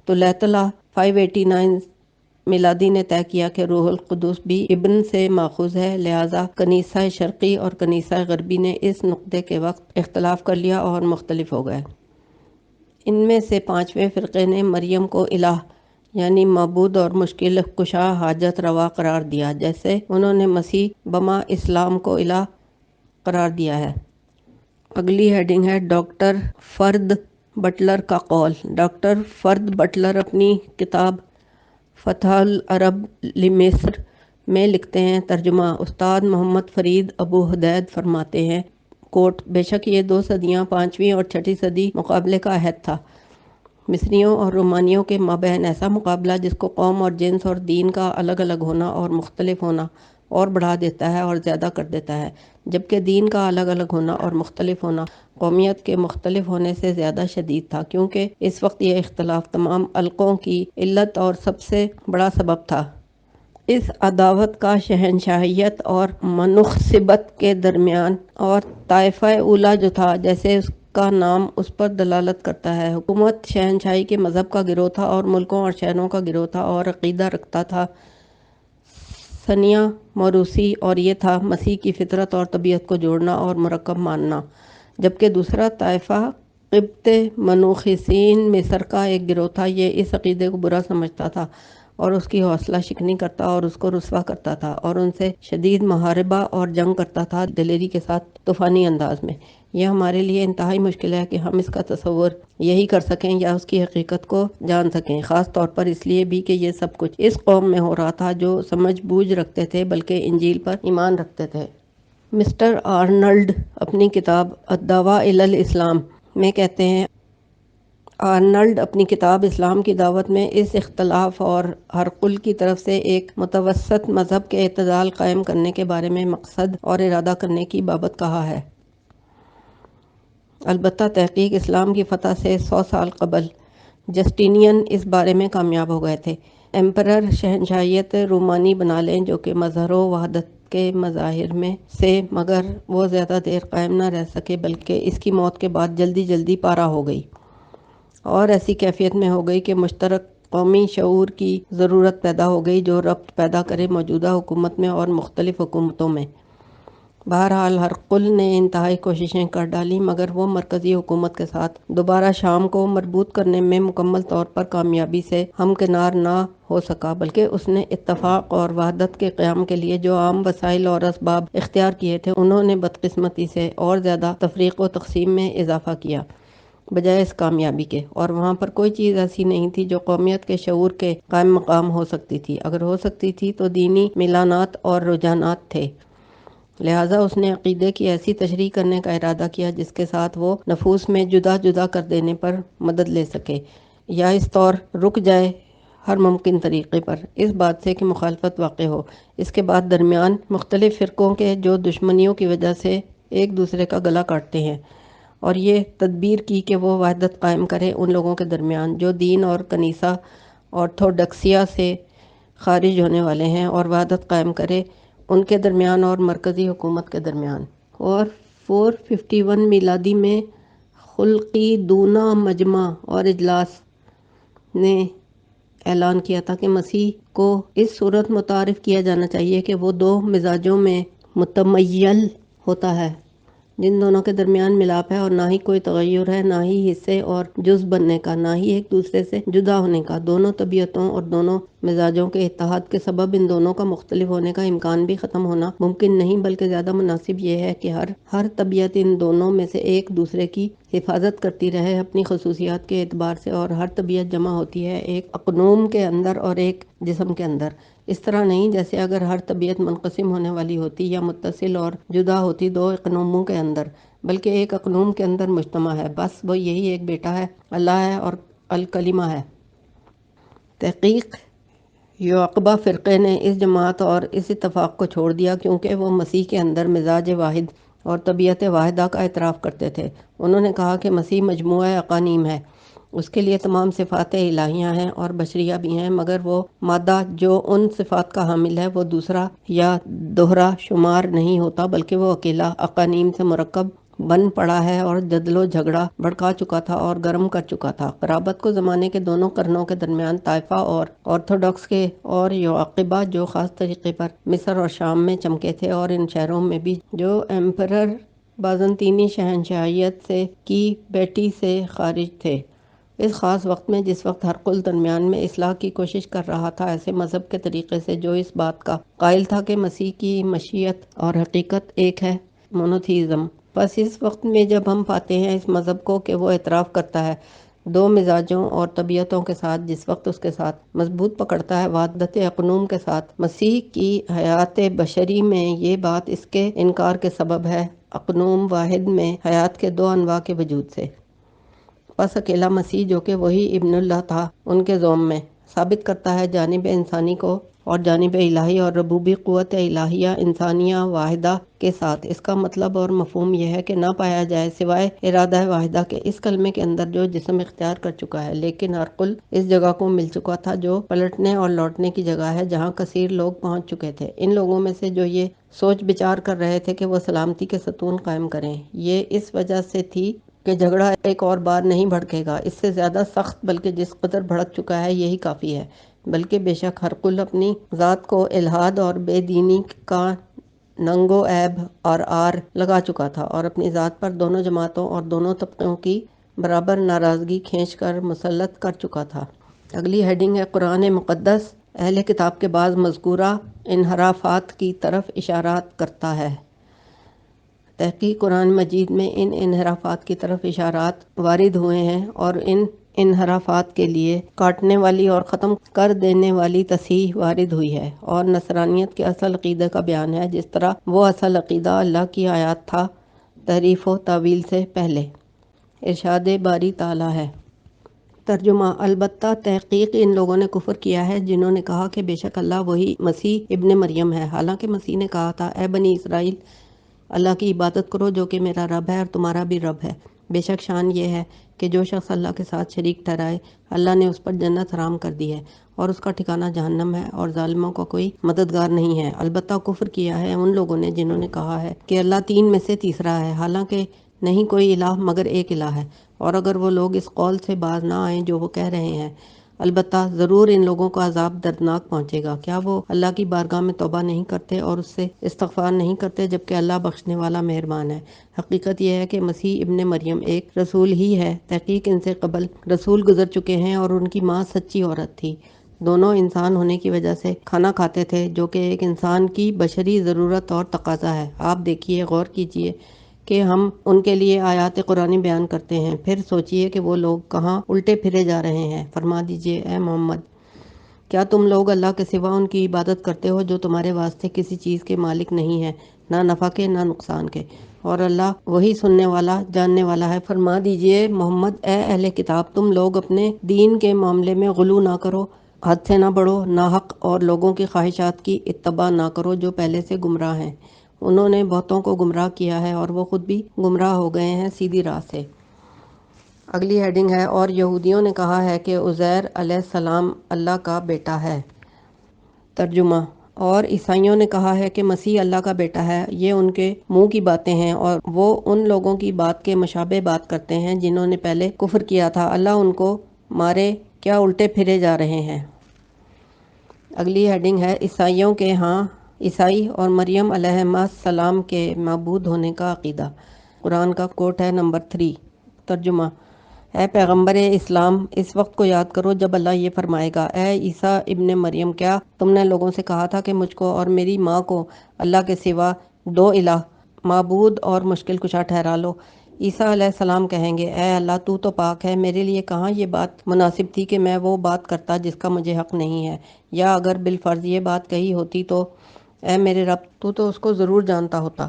طلعتلہ 589 میلادی نے طے کیا کہ روح القدس بھی ابن سے ماخوذ ہے، لہٰذا کنیسہ شرقی اور کنیسہ غربی نے اس نقطے کے وقت اختلاف کر لیا اور مختلف ہو گئے۔ ان میں سے پانچویں فرقے نے مریم کو الہ یعنی معبود اور مشکل کشا حاجت روا قرار دیا، جیسے انہوں نے مسیح بما اسلام کو الہ قرار دیا ہے۔ اگلی ہیڈنگ ہے ڈاکٹر فرد بٹلر کا قول۔ ڈاکٹر فرد بٹلر اپنی کتاب فتح العرب لمصر میں لکھتے ہیں، ترجمہ استاد محمد فرید ابو حدید فرماتے ہیں، کوٹ: بے شک یہ 2 صدیاں 5ویں اور 6ٹھی صدی مقابلے کا عہد تھا، مصریوں اور رومانیوں کے مابین ایسا مقابلہ جس کو قوم اور جنس اور دین کا الگ الگ ہونا اور مختلف ہونا اور بڑھا دیتا ہے اور زیادہ کر دیتا ہے، جبکہ دین کا الگ الگ ہونا اور مختلف ہونا قومیت کے مختلف ہونے سے زیادہ شدید تھا، کیونکہ اس وقت یہ اختلاف تمام علقوں کی علت اور سب سے بڑا سبب تھا۔ اس عداوت کا شہنشاہیت اور منوخصبت کے درمیان، اور طائفہ اولیٰ جو تھا، جیسے اس کا نام اس پر دلالت کرتا ہے، حکومت شہنشاہی کے مذہب کا گروہ تھا اور ملکوں اور شہروں کا گروہ تھا، اور عقیدہ رکھتا تھا ثنیہ موروثی، اور یہ تھا مسیح کی فطرت اور طبیعت کو جوڑنا اور مرکب ماننا، جبکہ دوسرا طائفہ قبط منوخسین مصر کا ایک گروہ تھا، یہ اس عقیدے کو برا سمجھتا تھا اور اس کی حوصلہ شکنی کرتا اور اس کو رسوا کرتا تھا اور ان سے شدید محاربہ اور جنگ کرتا تھا دلیری کے ساتھ طوفانی انداز میں۔ یہ ہمارے لیے انتہائی مشکل ہے کہ ہم اس کا تصور یہی کر سکیں یا اس کی حقیقت کو جان سکیں، خاص طور پر اس لیے بھی کہ یہ سب کچھ اس قوم میں ہو رہا تھا جو سمجھ بوجھ رکھتے تھے بلکہ انجیل پر ایمان رکھتے تھے۔ مسٹر آرنلڈ اپنی کتاب الدعوۃ الی الاسلام میں کہتے ہیں، آرنلڈ اپنی کتاب اسلام کی دعوت میں اس اختلاف اور ہرقل کی طرف سے ایک متوسط مذہب کے اعتدال قائم کرنے کے بارے میں مقصد اور ارادہ کرنے کی بابت کہا ہے۔ البتہ تحقیق اسلام کی فتح سے 100 سال قبل جسٹینین اس بارے میں کامیاب ہو گئے تھے۔ ایمپرر شہنشاہیت رومانی بنا لیں جو کہ مظہر و وحدت کے مظاہر میں سے، مگر وہ زیادہ دیر قائم نہ رہ سکے بلکہ اس کی موت کے بعد جلدی جلدی پارا ہو گئی اور ایسی کیفیت میں ہو گئی کہ مشترک قومی شعور کی ضرورت پیدا ہو گئی جو ربط پیدا کرے موجودہ حکومت میں اور مختلف حکومتوں میں۔ بہرحال ہرقل نے انتہائی کوششیں کر ڈالی مگر وہ مرکزی حکومت کے ساتھ دوبارہ شام کو مربوط کرنے میں مکمل طور پر کامیابی سے ہمکنار نہ ہو سکا، بلکہ اس نے اتفاق اور وحدت کے قیام کے لیے جو عام وسائل اور اسباب اختیار کیے تھے انہوں نے بدقسمتی سے اور زیادہ تفریق و تقسیم میں اضافہ کیا بجائے اس کامیابی کے، اور وہاں پر کوئی چیز ایسی نہیں تھی جو قومیت کے شعور کے قائم مقام ہو سکتی تھی۔ اگر ہو سکتی تھی تو دینی میلانات اور رجحانات تھے۔ لہٰذا اس نے عقیدے کی ایسی تشریح کرنے کا ارادہ کیا جس کے ساتھ وہ نفوس میں جدا جدا کر دینے پر مدد لے سکے یا اس طور رک جائے ہر ممکن طریقے پر اس بات سے کہ مخالفت واقع ہو اس کے بعد درمیان مختلف فرقوں کے جو دشمنیوں کی وجہ سے ایک دوسرے کا گلا کاٹتے ہیں، اور یہ تدبیر کی کہ وہ وحدت قائم کرے ان لوگوں کے درمیان جو دین اور کنیسہ آرتھوڈکسیا سے خارج ہونے والے ہیں، اور وحدت قائم کرے ان کے درمیان اور مرکزی حکومت کے درمیان۔ اور 451 میلادی میں خلقی دونا مجمع اور اجلاس نے اعلان کیا تھا کہ مسیح کو اس صورت متعارف کیا جانا چاہیے کہ وہ دو مزاجوں میں متمیل ہوتا ہے جن دونوں کے درمیان ملاپ ہے، اور نہ ہی کوئی تغیر ہے، نہ ہی حصے اور جز بننے کا، نہ ہی ایک دوسرے سے جدا ہونے کا۔ دونوں طبیعتوں اور دونوں مزاجوں کے اتحاد کے سبب ان دونوں کا مختلف ہونے کا امکان بھی ختم ہونا ممکن نہیں، بلکہ زیادہ مناسب یہ ہے کہ ہر طبیعت ان دونوں میں سے ایک دوسرے کی حفاظت کرتی رہے اپنی خصوصیات کے اعتبار سے، اور ہر طبیعت جمع ہوتی ہے ایک اقنوم کے اندر اور ایک جسم کے اندر، اس طرح نہیں جیسے اگر ہر طبیعت منقسم ہونے والی ہوتی یا متصل اور جدا ہوتی دو اقنوموں کے اندر، بلکہ ایک اقنوم کے اندر مجتمع ہے، بس وہ یہی ایک بیٹا ہے، اللہ ہے اور الکلمہ ہے۔ تحقیق یعقبہ فرقے نے اس جماعت اور اس اتفاق کو چھوڑ دیا کیونکہ وہ مسیح کے اندر مزاج واحد اور طبیعت واحدہ کا اعتراف کرتے تھے۔ انہوں نے کہا کہ مسیح مجموعہ اقانیم ہے، اس کے لیے تمام صفات الہیہ ہیں اور بشریہ بھی ہیں، مگر وہ مادہ جو ان صفات کا حامل ہے وہ دوسرا یا دوہرا شمار نہیں ہوتا، بلکہ وہ اکیلا اقانیم سے مرکب بن پڑا ہے اور جدل و جھگڑا بھڑکا چکا تھا اور گرم کر چکا تھا۔ قرابت کو زمانے کے دونوں قرنوں کے درمیان طائفہ اور آرتھوڈکس کے اور یعقبہ جو خاص طریقے پر مصر اور شام میں چمکے تھے، اور ان شہروں میں بھی جو ایمپرر بازنطینی شہنشاہیت سے کی بیٹی سے خارج تھے۔ اس خاص وقت میں جس وقت ہرقل درمیان میں اصلاح کی کوشش کر رہا تھا ایسے مذہب کے طریقے سے جو اس بات کا قائل تھا کہ مسیح کی مشیت اور حقیقت ایک ہے، مونوتھیزم، بس اس وقت میں جب ہم پاتے ہیں اس مذہب کو کہ وہ اعتراف کرتا ہے دو مزاجوں اور طبیعتوں کے ساتھ، جس وقت اس کے ساتھ مضبوط پکڑتا ہے وحدت اقنوم کے ساتھ، مسیح کی حیات بشری میں یہ بات اس کے انکار کے سبب ہے اقنوم واحد میں حیات کے دو انواع کے وجود سے۔ پس اکیلا مسیح جو کہ وہی ابن اللہ تھا ان کے ذوم میں ثابت کرتا ہے جانب انسانی کو اور جانب الہی اور ربوبی قوت الہیہ انسانیہ واحدہ کے ساتھ۔ اس کا مطلب اور مفہوم یہ ہے کہ نہ پایا جائے سوائے ارادہ واحدہ کے اس کلمے کے اندر جو جسم اختیار کر چکا ہے، لیکن ہرقل اس جگہ کو مل چکا تھا جو پلٹنے اور لوٹنے کی جگہ ہے جہاں کثیر لوگ پہنچ چکے تھے۔ ان لوگوں میں سے جو یہ سوچ بچار کر رہے تھے کہ وہ سلامتی کے ستون قائم کریں، یہ اس وجہ سے تھی کہ جھگڑا ایک اور بار نہیں بھڑکے گا، اس سے زیادہ سخت، بلکہ جس قدر بھڑک چکا ہے یہی کافی ہے۔ بلکہ بے شک ہرقل اپنی ذات کو الحاد اور بے دینی کا ننگ و عیب اور عار لگا چکا تھا، اور اپنی ذات پر دونوں جماعتوں اور دونوں طبقوں کی برابر ناراضگی کھینچ کر مسلط کر چکا تھا۔ اگلی ہیڈنگ ہے قرآن مقدس اہل کتاب کے بعض مذکورہ انحرافات کی طرف اشارات کرتا ہے۔ تحقیق قرآن مجید میں ان انحرافات کی طرف اشارات وارد ہوئے ہیں اور ان انحرافات کے لیے کاٹنے والی اور ختم کر دینے والی تصحیح وارد ہوئی ہے، اور نصرانیت کے اصل عقیدہ کا بیان ہے جس طرح وہ اصل عقیدہ اللہ کی آیات تھا تحریف و تعویل سے پہلے۔ ارشاد باری تعالیٰ ہے۔ ترجمہ: البتہ تحقیق ان لوگوں نے کفر کیا ہے جنہوں نے کہا کہ بے شک اللہ وہی مسیح ابن مریم ہے، حالانکہ مسیح نے کہا تھا اے بنی اسرائیل، اللہ کی عبادت کرو جو کہ میرا رب ہے اور تمہارا بھی رب ہے۔ بے شک شان یہ ہے کہ جو شخص اللہ کے ساتھ شریک ٹھہرائے، اللہ نے اس پر جنت حرام کر دی ہے اور اس کا ٹھکانہ جہنم ہے، اور ظالموں کا کوئی مددگار نہیں ہے۔ البتہ کفر کیا ہے ان لوگوں نے جنہوں نے کہا ہے کہ اللہ تین میں سے تیسرا ہے، حالانکہ نہیں کوئی الہ مگر ایک الہ ہے، اور اگر وہ لوگ اس قول سے باز نہ آئیں جو وہ کہہ رہے ہیں، البتہ ضرور ان لوگوں کو عذاب دردناک پہنچے گا۔ کیا وہ اللہ کی بارگاہ میں توبہ نہیں کرتے اور اس سے استغفار نہیں کرتے جبکہ اللہ بخشنے والا مہربان ہے؟ حقیقت یہ ہے کہ مسیح ابن مریم ایک رسول ہی ہے۔ تحقیق ان سے قبل رسول گزر چکے ہیں اور ان کی ماں سچی عورت تھی۔ دونوں انسان ہونے کی وجہ سے کھانا کھاتے تھے، جو کہ ایک انسان کی بشری ضرورت اور تقاضا ہے۔ آپ دیکھیے، غور کیجیے کہ ہم ان کے لیے آیات قرآنی بیان کرتے ہیں، پھر سوچئے کہ وہ لوگ کہاں الٹے پھرے جا رہے ہیں۔ فرما دیجئے اے محمد، کیا تم لوگ اللہ کے سوا ان کی عبادت کرتے ہو جو تمہارے واسطے کسی چیز کے مالک نہیں ہے، نہ نفع کے نہ نقصان کے، اور اللہ وہی سننے والا جاننے والا ہے۔ فرما دیجئے محمد، اے اہل کتاب، تم لوگ اپنے دین کے معاملے میں غلو نہ کرو، حد سے نہ بڑھو، ناحق اور لوگوں کی خواہشات کی اتباع نہ کرو جو پہلے سے گمراہ ہیں۔ انہوں نے بہتوں کو گمراہ کیا ہے اور وہ خود بھی گمراہ ہو گئے ہیں سیدھی راہ سے۔ اگلی ہیڈنگ ہے، اور یہودیوں نے کہا ہے کہ عزیر علیہ السلام اللہ کا بیٹا ہے۔ ترجمہ: اور عیسائیوں نے کہا ہے کہ مسیح اللہ کا بیٹا ہے۔ یہ ان کے منہ کی باتیں ہیں اور وہ ان لوگوں کی بات کے مشابہ بات کرتے ہیں جنہوں نے پہلے کفر کیا تھا۔ اللہ ان کو مارے، کیا الٹے پھرے جا رہے ہیں۔ اگلی ہیڈنگ ہے، عیسائیوں کے ہاں عیسائی اور مریم علیہ السلام کے معبود ہونے کا عقیدہ۔ قرآن کا کوٹ ہے نمبر 3۔ ترجمہ: اے پیغمبر اسلام، اس وقت کو یاد کرو جب اللہ یہ فرمائے گا، اے عیسیٰ ابن مریم، کیا تم نے لوگوں سے کہا تھا کہ مجھ کو اور میری ماں کو اللہ کے سوا دو الہ معبود اور مشکل کشا ٹھہرا لو؟ عیسیٰ علیہ السلام کہیں گے، اے اللہ، تو پاک ہے، میرے لیے کہاں یہ بات مناسب تھی کہ میں وہ بات کرتا جس کا مجھے حق نہیں ہے، یا اگر بالفرض یہ بات کہی ہوتی تو اے میرے رب، تو اس کو ضرور جانتا ہوتا۔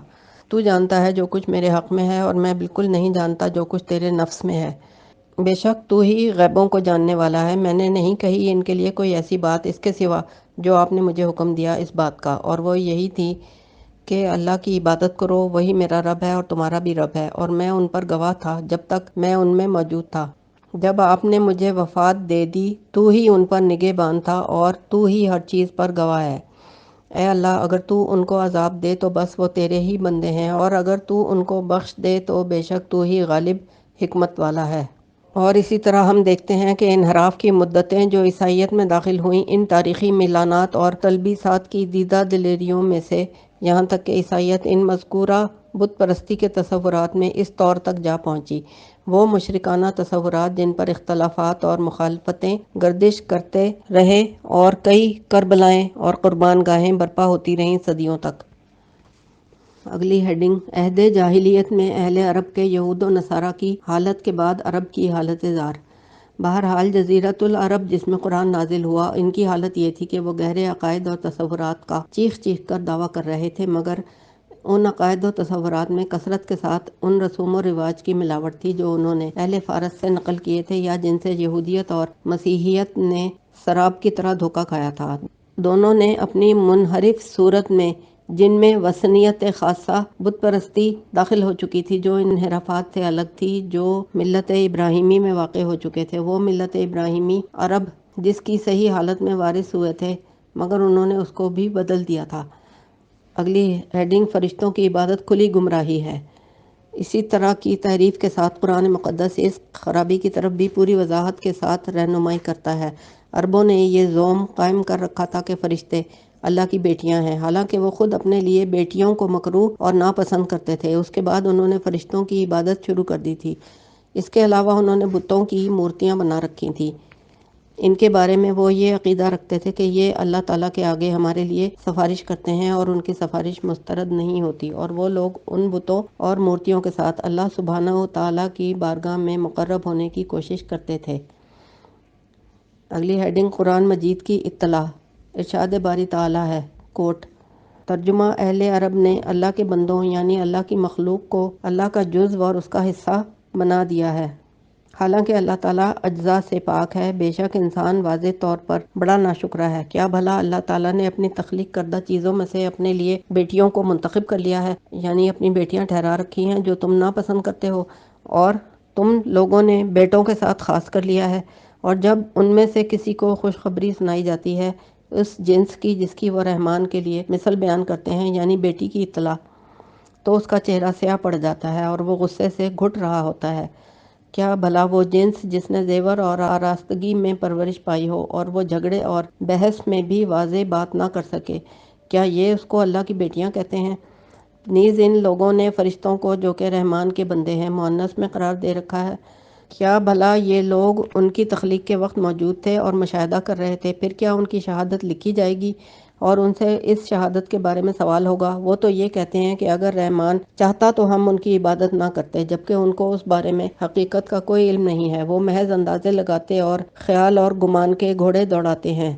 تو جانتا ہے جو کچھ میرے حق میں ہے اور میں بالکل نہیں جانتا جو کچھ تیرے نفس میں ہے۔ بے شک تو ہی غیبوں کو جاننے والا ہے۔ میں نے نہیں کہی ان کے لیے کوئی ایسی بات اس کے سوا جو آپ نے مجھے حکم دیا اس بات کا، اور وہ یہی تھی کہ اللہ کی عبادت کرو، وہی میرا رب ہے اور تمہارا بھی رب ہے، اور میں ان پر گواہ تھا جب تک میں ان میں موجود تھا۔ جب آپ نے مجھے وفات دے دی تو ہی ان پر نگہبان تھا اور تو ہی ہر چیز پر گواہ ہے۔ اے اللہ، اگر تو ان کو عذاب دے تو بس وہ تیرے ہی بندے ہیں، اور اگر تو ان کو بخش دے تو بے شک تو ہی غالب حکمت والا ہے۔ اور اسی طرح ہم دیکھتے ہیں کہ انحراف کی مدتیں جو عیسائیت میں داخل ہوئیں، ان تاریخی میلانات اور تلبیسات کی دیدہ دلیریوں میں سے، یہاں تک کہ عیسائیت ان مذکورہ بت پرستی کے تصورات میں اس طور تک جا پہنچی، وہ مشرکانہ تصورات جن پر اختلافات اور مخالفتیں گردش کرتے رہے اور کئی کربلائیں اور قربان گاہیں برپا ہوتی رہیں صدیوں تک۔ اگلی ہیڈنگ، عہد جاہلیت میں اہل عرب کے یہود و نصارہ کی حالت کے بعد عرب کی حالت زار۔ بہرحال جزیرۃ العرب جس میں قرآن نازل ہوا، ان کی حالت یہ تھی کہ وہ گہرے عقائد اور تصورات کا چیخ چیخ کر دعویٰ کر رہے تھے، مگر ان عقائد و تصورات میں کثرت کے ساتھ ان رسوم و رواج کی ملاوٹ تھی جو انہوں نے اہل فارس سے نقل کیے تھے یا جن سے یہودیت اور مسیحیت نے سراب کی طرح دھوکہ کھایا تھا۔ دونوں نے اپنی منحرف صورت میں، جن میں وثنیت خاصہ بت پرستی داخل ہو چکی تھی، جو انحرافات سے الگ تھی جو ملت ابراہیمی میں واقع ہو چکے تھے، وہ ملت ابراہیمی عرب جس کی صحیح حالت میں وارث ہوئے تھے، مگر انہوں نے اس کو بھی بدل دیا تھا۔ اگلی ہیڈنگ، فرشتوں کی عبادت کھلی گمراہی ہے۔ اسی طرح کی تحریف کے ساتھ قرآن مقدس اس خرابی کی طرف بھی پوری وضاحت کے ساتھ رہنمائی کرتا ہے۔ عربوں نے یہ زعم قائم کر رکھا تھا کہ فرشتے اللہ کی بیٹیاں ہیں، حالانکہ وہ خود اپنے لیے بیٹیوں کو مکروہ اور ناپسند کرتے تھے۔ اس کے بعد انہوں نے فرشتوں کی عبادت شروع کر دی تھی۔ اس کے علاوہ انہوں نے بتوں کی مورتیاں بنا رکھی تھیں۔ ان کے بارے میں وہ یہ عقیدہ رکھتے تھے کہ یہ اللہ تعالیٰ کے آگے ہمارے لیے سفارش کرتے ہیں اور ان کی سفارش مسترد نہیں ہوتی، اور وہ لوگ ان بتوں اور مورتیوں کے ساتھ اللہ سبحانہ و تعالیٰ کی بارگاہ میں مقرب ہونے کی کوشش کرتے تھے۔ اگلی ہیڈنگ قرآن مجید کی اطلاع۔ ارشاد باری تعالیٰ ہے، کوٹ: ترجمہ: اہل عرب نے اللہ کے بندوں یعنی اللہ کی مخلوق کو اللہ کا جزو اور اس کا حصہ بنا دیا ہے، حالانکہ اللہ تعالیٰ اجزاء سے پاک ہے۔ بے شک انسان واضح طور پر بڑا ناشکرا ہے۔ کیا بھلا اللہ تعالیٰ نے اپنی تخلیق کردہ چیزوں میں سے اپنے لیے بیٹیوں کو منتخب کر لیا ہے، یعنی اپنی بیٹیاں ٹھہرا رکھی ہیں جو تم ناپسند کرتے ہو، اور تم لوگوں نے بیٹوں کے ساتھ خاص کر لیا ہے، اور جب ان میں سے کسی کو خوشخبری سنائی جاتی ہے اس جنس کی جس کی وہ رحمان کے لیے مثل بیان کرتے ہیں، یعنی بیٹی کی اطلاع، تو اس کا چہرہ سیاہ پڑ جاتا ہے اور وہ غصے سے گھٹ رہا ہوتا ہے۔ کیا بھلا وہ جنس جس نے زیور اور آراستگی میں پرورش پائی ہو اور وہ جھگڑے اور بحث میں بھی واضح بات نہ کر سکے، کیا یہ اس کو اللہ کی بیٹیاں کہتے ہیں؟ نیز ان لوگوں نے فرشتوں کو جو کہ رحمان کے بندے ہیں مؤنث میں قرار دے رکھا ہے۔ کیا بھلا یہ لوگ ان کی تخلیق کے وقت موجود تھے اور مشاہدہ کر رہے تھے؟ پھر کیا ان کی شہادت لکھی جائے گی اور ان سے اس شہادت کے بارے میں سوال ہوگا؟ وہ تو یہ کہتے ہیں کہ اگر رحمان چاہتا تو ہم ان کی عبادت نہ کرتے، جبکہ ان کو اس بارے میں حقیقت کا کوئی علم نہیں ہے۔ وہ محض اندازے لگاتے اور خیال اور گمان کے گھوڑے دوڑاتے ہیں۔